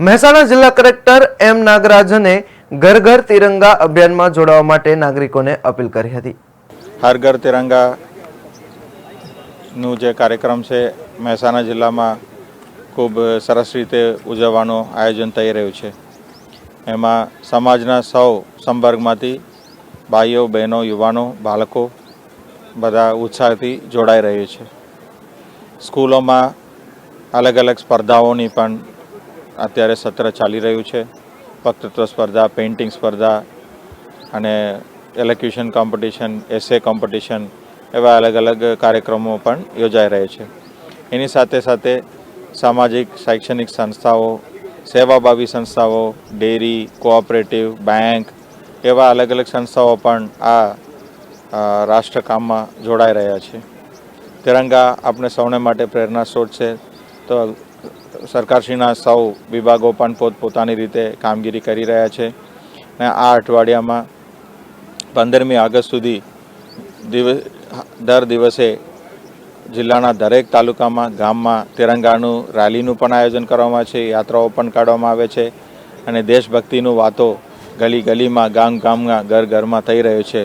મહેસાણા જિલ્લા કલેક્ટર એમ નાગરાજને ઘર ઘર તિરંગા અભિયાનમાં જોડાવા માટે નાગરિકોને અપીલ કરી હતી। હર ઘર તિરંગા નું જે કાર્યક્રમ છે મહેસાણા જિલ્લામાં ખૂબ સરસ રીતે ઉજવવાનું આયોજન થઈ રહ્યું છે। એમાં સમાજના સૌ સંપર્કમાંથી ભાઈઓ બહેનો યુવાનો બાળકો બધા ઉત્સાહથી જોડાઈ રહ્યું છે। સ્કૂલોમાં અલગ અલગ સ્પર્ધાઓની પણ અત્યારે સત્ર ચાલી રહ્યું છે। વક્તૃત્વ સ્પર્ધા, પેઇન્ટિંગ સ્પર્ધા અને એલોક્યુશન કોમ્પિટિશન, એસે કોમ્પિટિશન એવા અલગ અલગ કાર્યક્રમો પણ યોજાઈ રહે છે। એની સાથે સાથે સામાજિક શૈક્ષણિક સંસ્થાઓ, સેવાભાવી સંસ્થાઓ, ડેરી, કોઓપરેટિવ, બેંક એવા અલગ અલગ સંસ્થાઓ પણ આ રાષ્ટ્રકામમાં જોડાઈ રહ્યા છે। તિરંગા આપણે સૌને માટે પ્રેરણા સ્ત્રોત છે, તો સરકારશ્રીના સૌ વિભાગો પણ પોતપોતાની રીતે કામગીરી કરી રહ્યા છે અને આ અઠવાડિયામાં 15મી ઓગસ્ટ સુધી દર દિવસે જિલ્લાના દરેક તાલુકામાં ગામમાં તિરંગાનું રેલીનું પણ આયોજન કરવામાં છે, યાત્રાઓ પણ કાઢવામાં આવે છે અને દેશભક્તિનું વાતો ગલી ગલીમાં ગામ ગામમાં ઘર ઘરમાં થઈ રહ્યું છે।